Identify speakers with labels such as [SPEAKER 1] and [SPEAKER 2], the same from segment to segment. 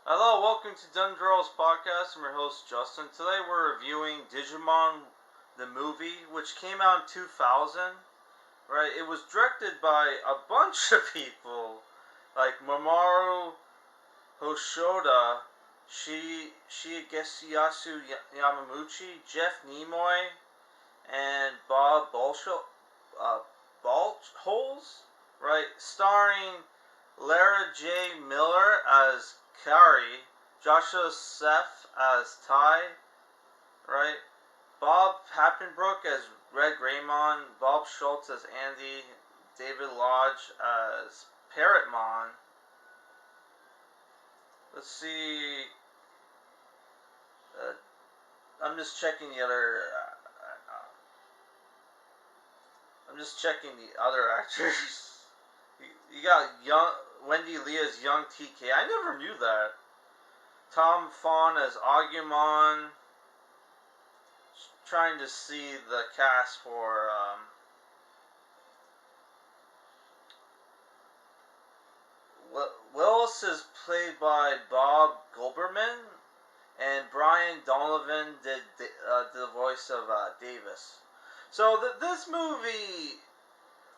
[SPEAKER 1] Hello, welcome to Dundrell's podcast. I'm your host Justin. Today we're reviewing Digimon The Movie, which came out in 2000. Right, it was directed by a bunch of people, like Mamoru Hosoda, Shigeyasu Yamaguchi, Jeff Nimoy, and Bob Balchholz. Right, starring Lara J. Miller as Kari, Joshua Seth as Ty, right? Bob Happenbrook as Red Greymon, Bob Schultz as Andy, David Lodge as Parrotmon. Let's see. I'm just checking the other. I'm just checking the other actors. You got young Wendy Lee as young TK. I never knew that. Tom Fawn as Agumon. Trying to see the cast for Willis is played by Bob Goldberman, and Brian Donovan did the voice of Davis. So this movie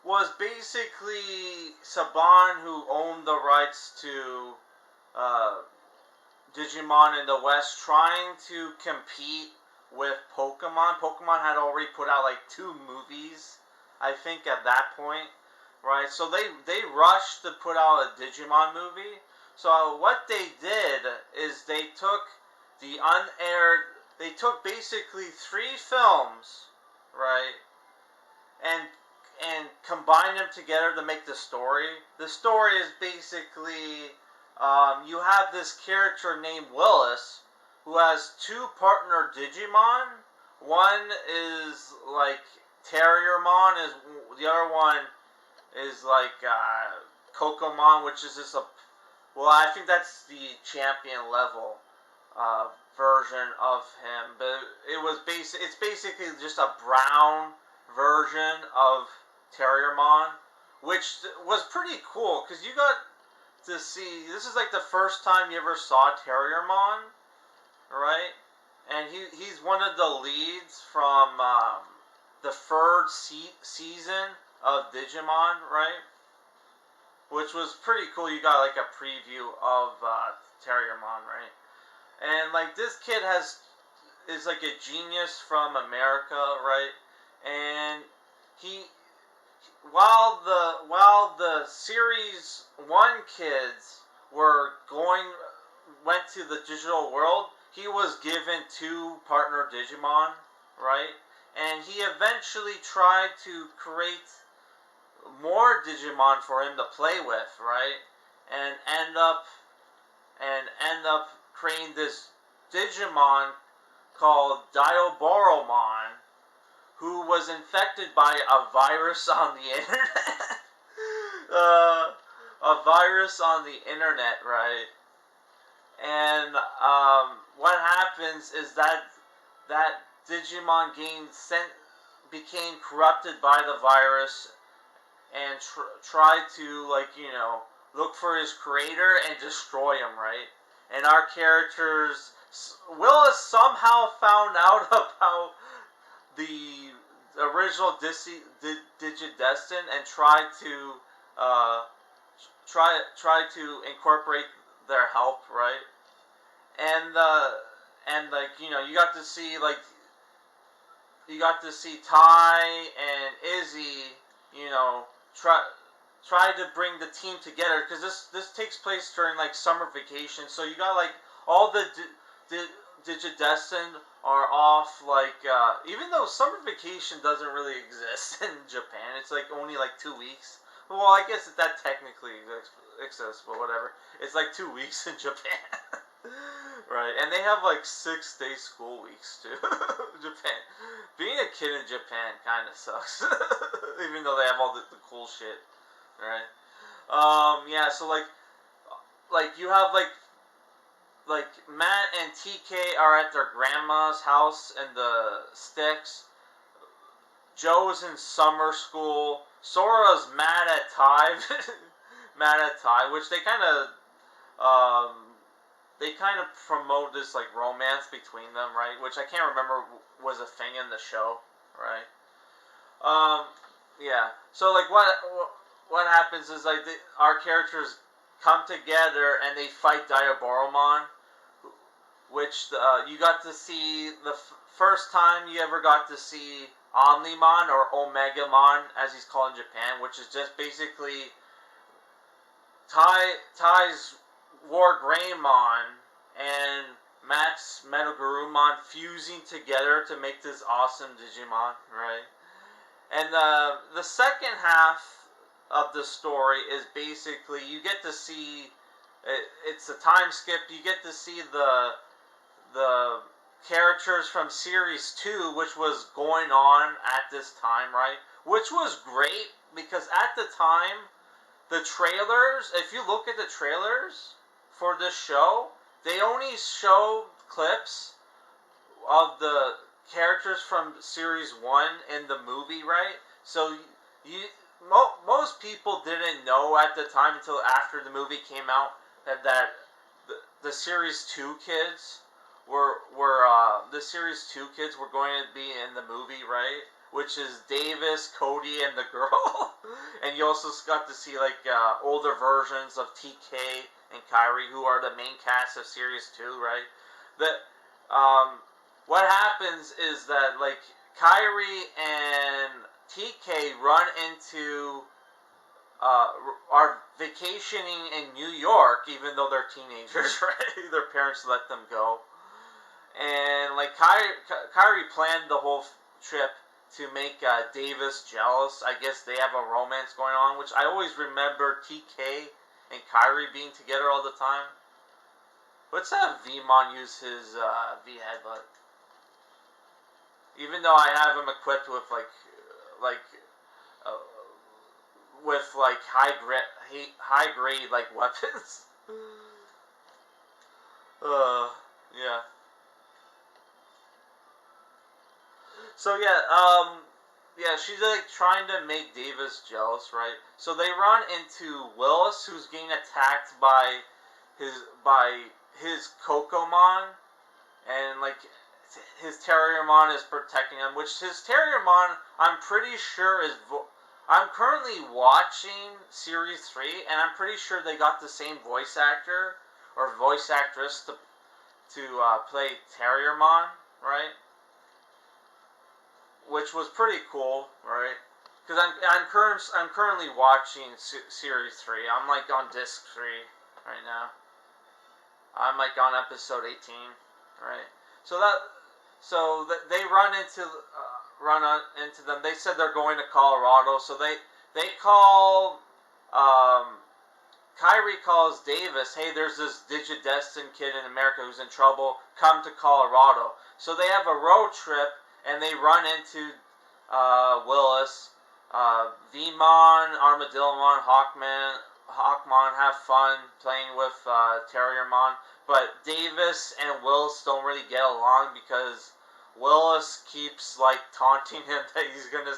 [SPEAKER 1] was basically Saban, who owned the rights to Digimon in the West, trying to compete with Pokemon. Pokemon had already put out like 2 movies, I think, at that point, right? So they rushed to put out a Digimon movie. So what they did is they took the unaired, they took basically 3 films, right, and combined them together to make the story. The story is basically you have this character named Willis who has 2 partner Digimon. One is like Terriermon, is the other one is like Kokomon, which is just well, I think that's the champion level version of him. But it's basically just a brown version of Terriermon, which was pretty cool because you got to see. This is like the first time you ever saw Terriermon, right? And he's one of the leads from the third season of Digimon, right? Which was pretty cool. You got like a preview of Terriermon, right? And like this kid is like a genius from America, right? And he while the series 1 kids went to the digital world, he was given 2 partner Digimon, right? And he eventually tried to create more Digimon for him to play with, right? And end up creating this Digimon called Dioboromon, who was infected by a virus on the internet. A virus on the internet, right? And what happens is that Digimon became corrupted by the virus and tried to, like, look for his creator and destroy him, right? And our characters, Willis somehow found out about the original Digidestin and tried to incorporate their help, right? And like you got to see Ty and Izzy, try to bring the team together because this takes place during like summer vacation. So you got like all the Digidestin are off, like even though summer vacation doesn't really exist in Japan, it's like only like 2 weeks. Well, I guess that technically exists, but whatever. It's like 2 weeks in Japan. Right, and they have like 6-day school weeks too. Japan, being a kid in Japan kind of sucks, even though they have all the cool shit, right? Yeah. So like you have like Matt and TK are at their grandma's house in the sticks. Joe's in summer school. Sora's mad at Ty, which they kind of kind of promote this like romance between them, right? Which I can't remember was a thing in the show, right? Um, yeah. So like what happens is like our characters come together and they fight Diaboromon, which you got to see the first time you ever got to see Omnimon or Omegamon as he's called in Japan, which is just basically Tai's War Greymon and Max Metagarumon fusing together to make this awesome Digimon, right? And the second half of the story is basically you get to see it's a time skip. You get to see the characters from Series 2, which was going on at this time, right? Which was great because at the time, the trailers, if you look at the trailers for this show, they only show clips of the characters from Series 1 in the movie, right? So most people didn't know at the time until after the movie came out that the Series 2 kids were the Series 2 kids were going to be in the movie, right? Which is Davis, Cody, and the girl. And you also got to see like older versions of TK and Kyrie, who are the main cast of Series 2, right? What happens is that like Kyrie and TK run into are vacationing in New York, even though they're teenagers, right? Their parents let them go. And like Kyrie planned the whole trip to make Davis jealous. I guess they have a romance going on, which I always remember TK and Kyrie being together all the time. Let's have Vmon use his V headbutt. Even though I have him equipped with uh, high grade like weapons. Yeah. So yeah, she's like trying to make Davis jealous, right? So they run into Willis, who's getting attacked by his Kokomon, and like his Terriermon is protecting him. Which his Terriermon, I'm pretty sure is. I'm currently watching Series 3, and I'm pretty sure they got the same voice actor or voice actress to play Terriermon, right? Which was pretty cool, right? Because I'm currently watching Series 3. I'm like on disc 3 right now. I'm like on episode 18, right? So they run into them. They said they're going to Colorado, so they call Kyrie calls Davis, hey, there's this Digidestin kid in America who's in trouble. Come to Colorado. So they have a road trip, and they run into Willis, Vmon, Armadillomon, Hawkmon have fun playing with Terriermon. But Davis and Willis don't really get along because Willis keeps like taunting him that he's gonna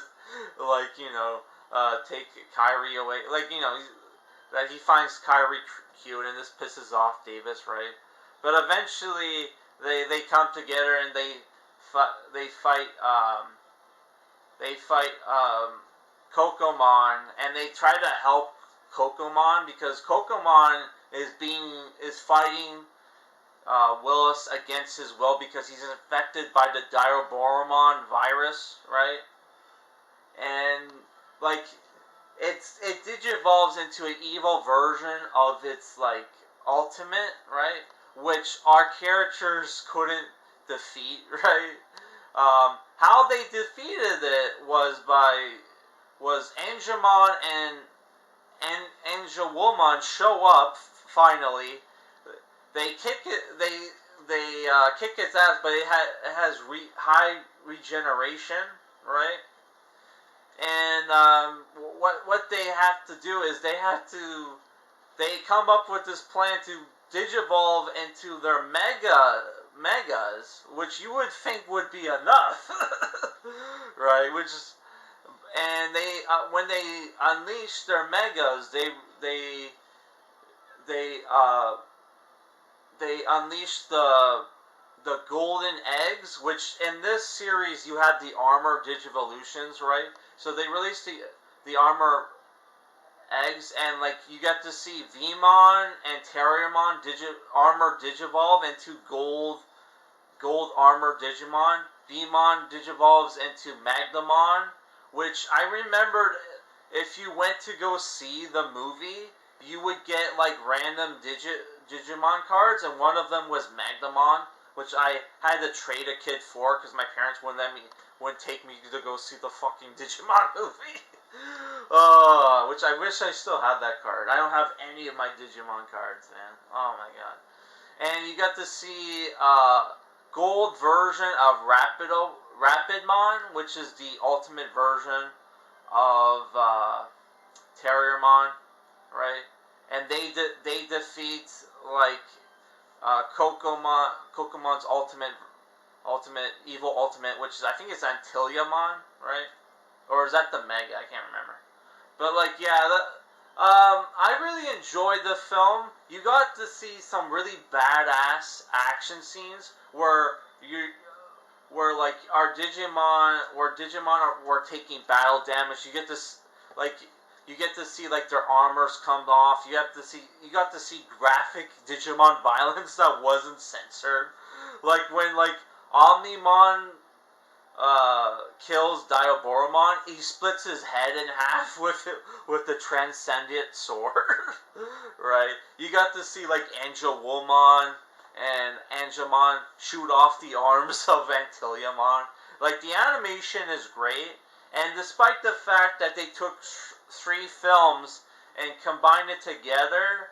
[SPEAKER 1] take Kyrie away. That he finds Kyrie cute, and this pisses off Davis, right? But eventually they come together and they fight Kokomon, and they try to help Kokomon because Kokomon is fighting Willis against his will because he's infected by the Diaboromon virus, right? And like it digivolves into an evil version of its like ultimate, right? Which our characters couldn't defeat, right? How they defeated it was Angemon and Angelwoman show up finally. They kick it. They kick its ass, but it has high regeneration, right? And what they have to do is they come up with this plan to digivolve into their megas, which you would think would be enough, right? And they when they unleash their megas, they they unleashed the golden eggs, which in this series you had the armor digivolutions, right? So they released the armor eggs, and like you get to see Vmon and Terriermon armor digivolve into gold armor Digimon. Vmon digivolves into Magnamon, which I remembered if you went to go see the movie, you would get like random Digimon cards, and one of them was Magnamon, which I had to trade a kid for because my parents wouldn't take me to go see the fucking Digimon movie. Which I wish I still had that card. I don't have any of my Digimon cards, man. Oh my god. And you got to see gold version of Rapidmon, which is the ultimate version of Terriermon, right? And they defeat like Kokomon's ultimate evil ultimate, which is I think it's Antiliamon, right? Or is that the Mega? I can't remember. But like, yeah, I really enjoyed the film. You got to see some really badass action scenes where like our Digimon, were taking battle damage. You get to see like their armors come off. You got to see graphic Digimon violence that wasn't censored. Like when like Omnimon kills Diaboromon, he splits his head in half with the Transcendent sword. Right? You got to see like Angelwomon and Angemon shoot off the arms of Antiliamon. Like the animation is great, and despite the fact that they took 3 films and combined it together,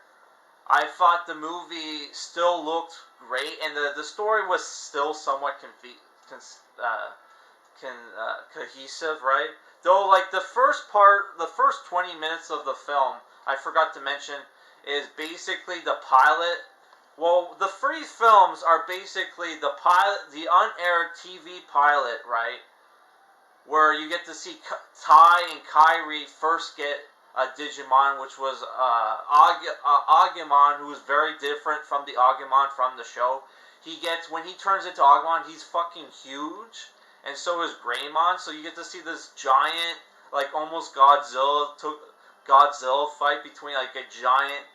[SPEAKER 1] I thought the movie still looked great, and the story was still somewhat cohesive, right? Though, like, the first 20 minutes of the film, I forgot to mention, is basically the pilot. Well, the 3 films are basically the pilot, the unaired TV pilot, right? Where you get to see Tai and Kairi first get a Digimon, which was Agumon, who is very different from the Agumon from the show. When he turns into Agumon, he's fucking huge, and so is Greymon. So you get to see this giant, like almost Godzilla fight between like a giant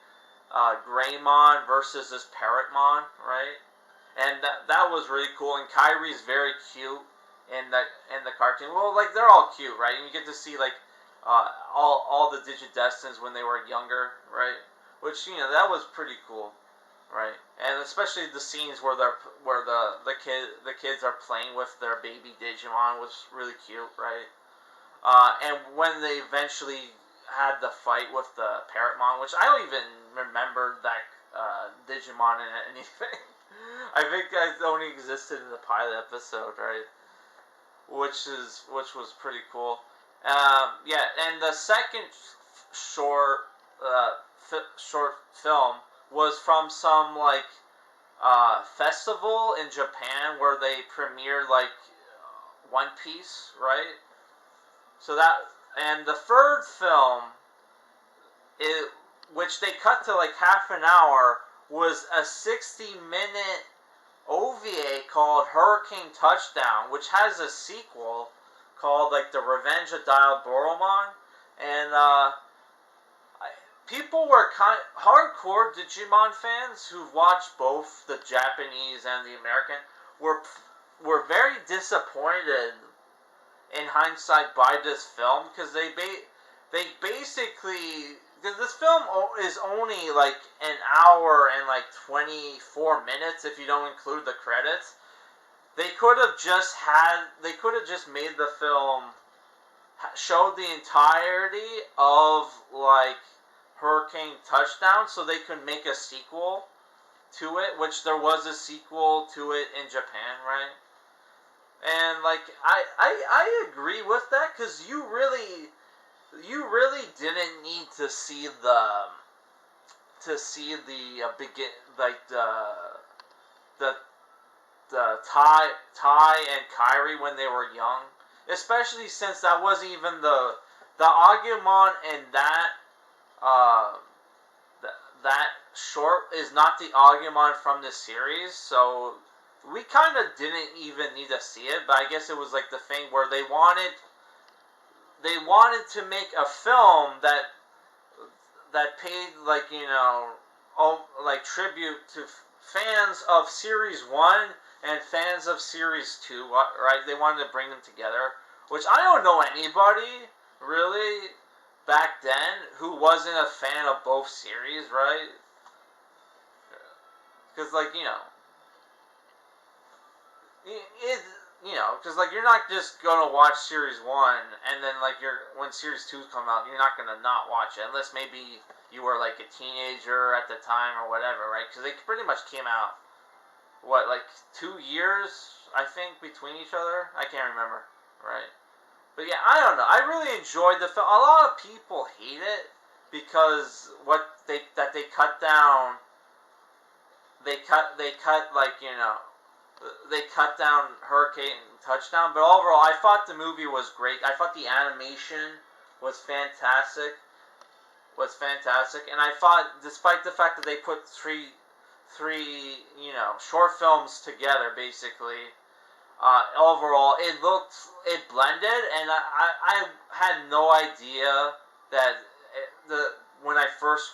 [SPEAKER 1] Greymon versus this Parrotmon, right? And that was really cool. And Kairi's very cute in the cartoon. Well, like they're all cute, right? And you get to see like all the Digidestins when they were younger, right? Which that was pretty cool, right? And especially the scenes where the kids are playing with their baby Digimon was really cute, right? And when they eventually had the fight with the Parrotmon, which I don't even remember that Digimon in anything. I think it only existed in the pilot episode, right? Which was pretty cool. Yeah, and the second short film was from some like festival in Japan where they premiered like One Piece, right? So that, and the third film, which they cut to like half an hour, was a 60-minute OVA called Hurricane Touchdown, which has a sequel called like The Revenge of Diaboromon, and people were hardcore Digimon fans who've watched both the Japanese and the American were very disappointed in hindsight by this film, because they basically, because this film is only like an hour and like 24 minutes if you don't include the credits. They could have just made the film show the entirety of like Hurricane Touchdown, so they could make a sequel to it, which there was a sequel to it in Japan, right? And like I agree with that, because you really didn't need to see the Tai and Kairi when they were young, especially since that wasn't even the Agumon and that that short is not the Agumon from this series, so we kind of didn't even need to see it. But I guess it was like the thing where they wanted to make a film that paid, like, you know, like tribute to fans of Series 1 and fans of Series 2, right? They wanted to bring them together, which I don't know anybody, really, back then, who wasn't a fan of both series, right? Because, like, you know, because, like, you're not just gonna watch Series 1 and then, like, when Series 2 come out, you're not gonna not watch it, unless maybe you were, like, a teenager at the time or whatever, right? Because they pretty much came out, what, like 2 years, I think, between each other? I can't remember, right? But yeah, I don't know. I really enjoyed the film. A lot of people hate it because they cut down. They cut like, you know, they cut down Hurricane Touchdown. But overall, I thought the movie was great. I thought the animation was fantastic. And I thought, despite the fact that they put three you know, short films together, basically. Overall, it blended, and I had no idea that when I first,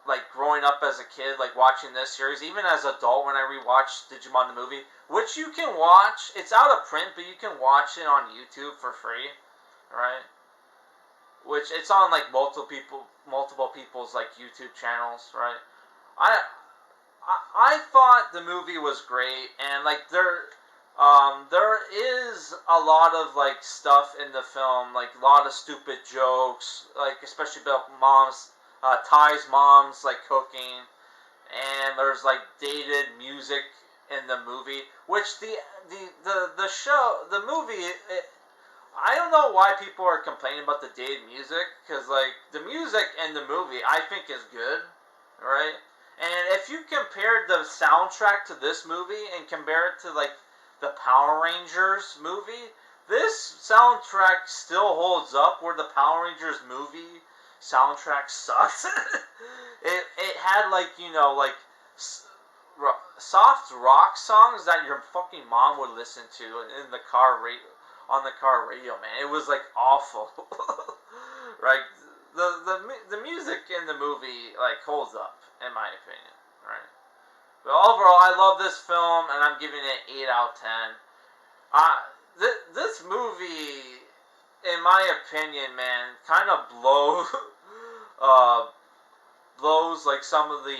[SPEAKER 1] like, growing up as a kid, like, watching this series, even as an adult, when I rewatched Digimon the Movie, which you can watch, it's out of print, but you can watch it on YouTube for free, right? Which, it's on, like, multiple people's, like, YouTube channels, right? I thought the movie was great, and, like, there is a lot of, like, stuff in the film, like, a lot of stupid jokes, like, especially about Ty's mom's, like, cooking, and there's, like, dated music in the movie, which the movie, I don't know why people are complaining about the dated music, because, like, the music in the movie, I think, is good, right? And if you compared the soundtrack to this movie and compare it to, like, the Power Rangers movie, this soundtrack still holds up where the Power Rangers movie soundtrack sucks. it had, like, you know, like, soft rock songs that your fucking mom would listen to in the car on the car radio, man. It was, like, awful. Right? The music in the movie, like, holds up, in my opinion, right? But overall, I love this film, and I'm giving it 8 out of 10. This movie, in my opinion, man, kind of blows, like, some of the,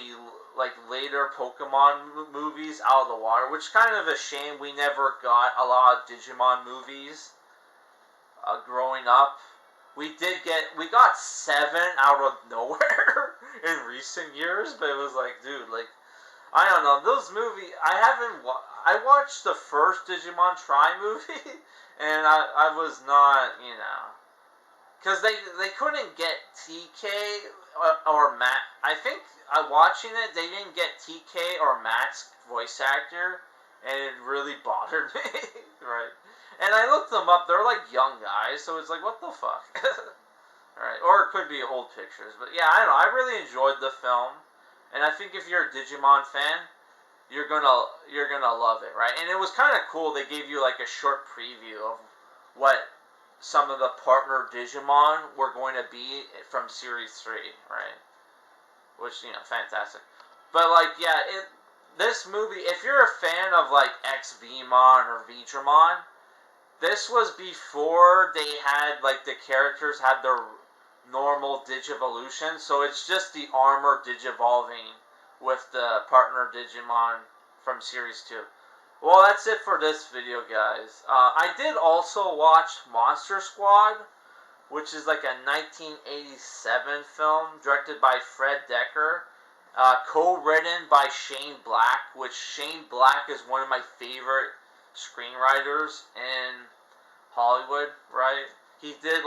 [SPEAKER 1] like, later Pokemon movies out of the water, which is kind of a shame. We never got a lot of Digimon movies growing up. We got 7 out of nowhere in recent years, but it was like, dude, like, I don't know, those movies, I watched the first Digimon Try movie, and I was not, you know, because they couldn't get TK or Matt. I think, watching it, they didn't get TK or Matt's voice actor, and it really bothered me, right? And I looked them up, they're like young guys, so it's like, what the fuck? Right? Or it could be old pictures, but yeah, I don't know, I really enjoyed the film, and I think if you're a Digimon fan, you're gonna love it, right? And it was kind of cool, they gave you like a short preview of what some of the partner Digimon were going to be from Series 3, right? Which, you know, fantastic. But, like, yeah, this movie, if you're a fan of, like, X-Vmon or Vidramon, this was before they had, like, the characters had their normal Digivolution, so it's just the armor Digivolving with the partner Digimon from Series 2. Well, that's it for this video, guys. I did also watch Monster Squad, which is like a 1987 film directed by Fred Dekker, co-written by Shane Black, which Shane Black is one of my favorite screenwriters in Hollywood, right? He did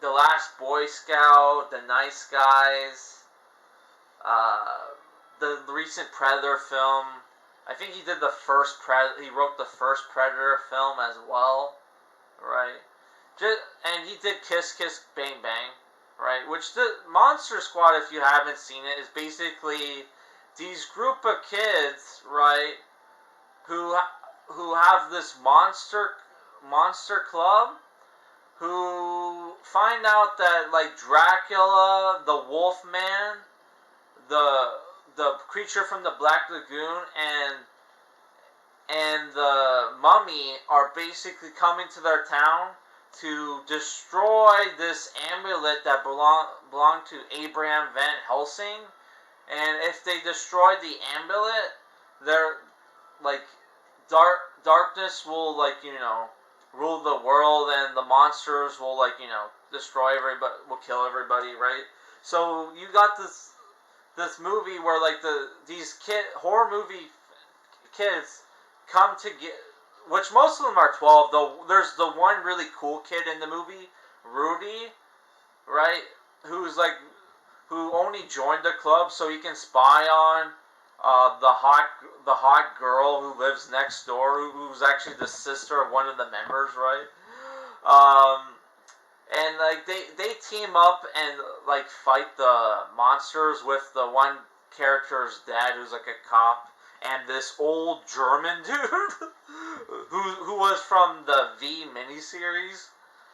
[SPEAKER 1] The Last Boy Scout, The Nice Guys, the recent Predator film. I think he did he wrote the first Predator film as well, right? And he did Kiss Kiss Bang Bang, right? Which the Monster Squad, if you haven't seen it, is basically these group of kids, right, who have this monster club, who find out that like Dracula, the Wolfman, the creature from the Black Lagoon, and the mummy are basically coming to their town to destroy this amulet that belonged to Abraham Van Helsing. And if they destroy the amulet, they're like darkness will rule the world, and the monsters will destroy everybody, will kill everybody, right? So you got this movie where like these horror movie kids come to get, which most of them are 12, though there's the one really cool kid in the movie, Rudy, right, who only joined the club so he can spy on the hot girl who lives next door, who's actually the sister of one of the members, right? And like they team up and like fight the monsters with the one character's dad, who's like a cop, and this old German dude who was from the V miniseries,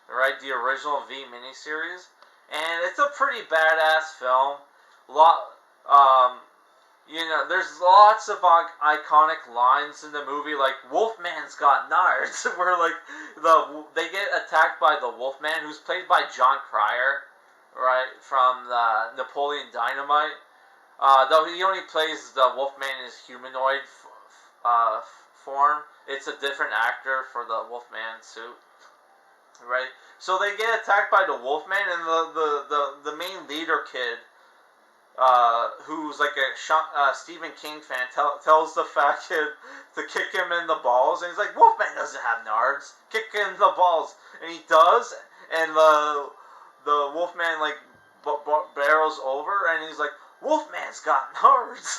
[SPEAKER 1] right? The original V miniseries, and it's a pretty badass film. There's lots of iconic lines in the movie, like "Wolfman's got nards," where like they get attacked by the Wolfman, who's played by John Cryer, right, from the Napoleon Dynamite. Though he only plays the Wolfman in his humanoid form, it's a different actor for the Wolfman suit, right? So they get attacked by the Wolfman, and the main leader kid, who's like a Stephen King fan, tells the fat kid to kick him in the balls, and he's like, "Wolfman doesn't have nards. Kick him in the balls," and he does, and the Wolfman like barrels over, and he's like, "Wolfman's got nards."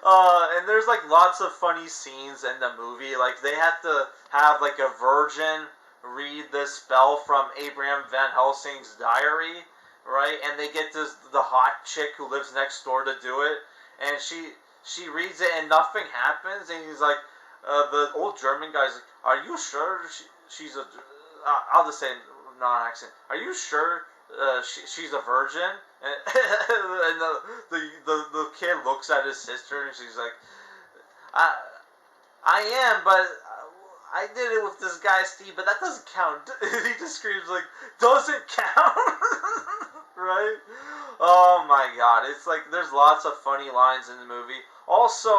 [SPEAKER 1] And there's like lots of funny scenes in the movie. Like they have to have like a virgin read this spell from Abraham Van Helsing's diary, right? And they get the hot chick who lives next door to do it, and she reads it and nothing happens. And he's like, the old German guy's like, "Are you sure she's a?" I'll just say non-accent. "Are you sure she's a virgin?" And the kid looks at his sister, and she's like, I am, but I did it with this guy Steve, but that doesn't count." He just screams like, "Doesn't count." Right? Oh my god. It's like there's lots of funny lines in the movie. Also,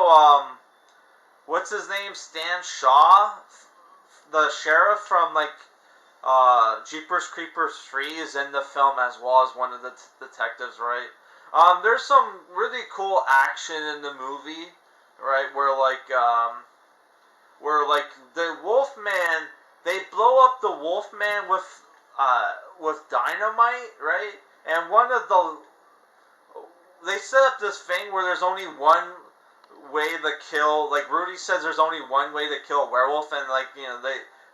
[SPEAKER 1] what's his name? Stan Shaw, the sheriff from like Jeepers Creepers 3, is in the film as well as one of the detectives, right? There's some really cool action in the movie, right? Where the Wolfman, they blow up the Wolfman with dynamite, right? And they set up this thing where there's only one way to kill. Like Rudy says, there's only one way to kill a werewolf, and like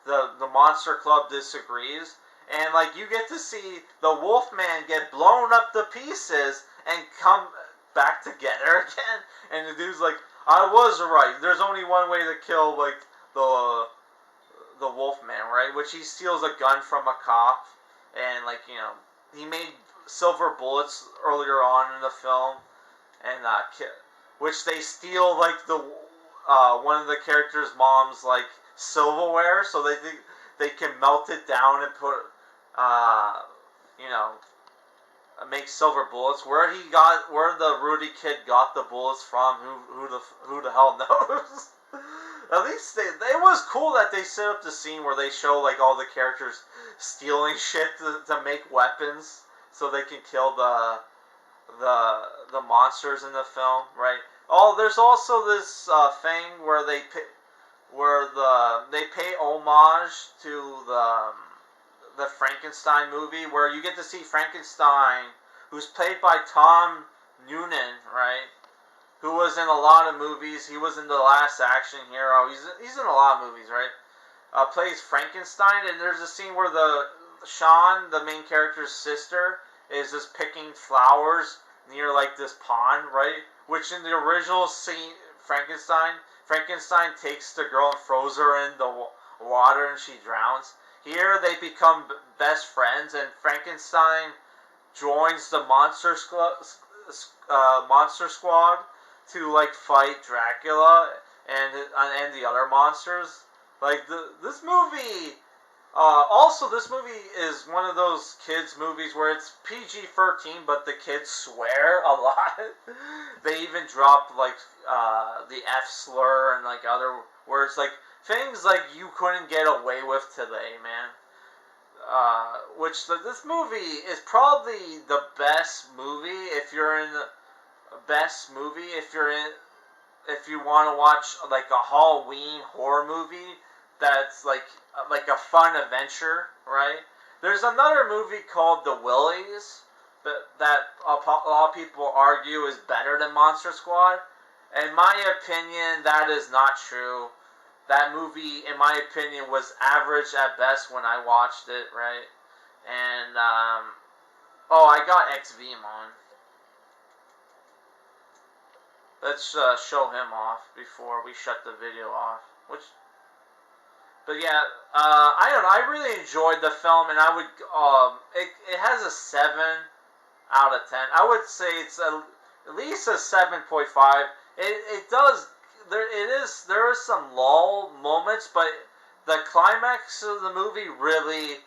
[SPEAKER 1] the Monster Club disagrees, and like you get to see the Wolfman get blown up to pieces and come back together again. And the dude's like, "I was right. There's only one way to kill like the Wolfman," right? Which he steals a gun from a cop, and like he made silver bullets earlier on in the film, and which they steal like the one of the characters' mom's like silverware, so they think they can melt it down and put make silver bullets. Where the Rudy kid got the bullets from, who the hell knows? At least it was cool that they set up the scene where they show like all the characters stealing shit to make weapons so they can kill the monsters in the film, right? Oh, there's also this thing where they pay homage to the Frankenstein movie, where you get to see Frankenstein, who's played by Tom Noonan, right? Who was in a lot of movies. He was in The Last Action Hero. He's in a lot of movies, right? Plays Frankenstein, and there's a scene where Sean, the main character's sister, is just picking flowers near like this pond, right? Which in the original scene, Frankenstein takes the girl and throws her in the water and she drowns. Here they become best friends, and Frankenstein joins the monster squad to like fight Dracula and the other monsters. Like this movie. Also, this movie is one of those kids' movies where it's PG-13, but the kids swear a lot. They even drop like the F slur and like other words, like things like you couldn't get away with today, man. This movie is probably the best movie if you're in the best movie if you want to watch like a Halloween horror movie that's like a fun adventure, right? There's another movie called The Willies that a lot of people argue is better than Monster Squad. In my opinion, that is not true. That movie, in my opinion, was average at best when I watched it, right? And, oh, I got XVmon. Let's show him off before we shut the video off. But yeah, I don't know. I really enjoyed the film, and I would, it has a 7 out of 10. I would say it's at least a 7.5. It does, there is some lull moments, but the climax of the movie really,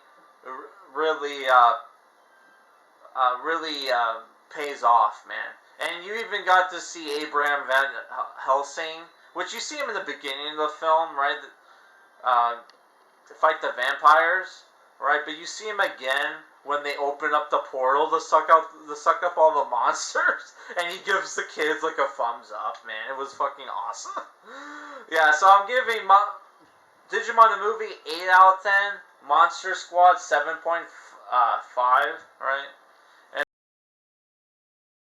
[SPEAKER 1] pays off, man. And you even got to see Abraham Van Helsing, which you see him in the beginning of the film, right? To fight the vampires, right? But you see him again when they open up the portal to suck up all the monsters, and he gives the kids like a thumbs up, man. It was fucking awesome. Yeah, so I'm giving Digimon the Movie 8 out of 10, Monster Squad 7.5, right?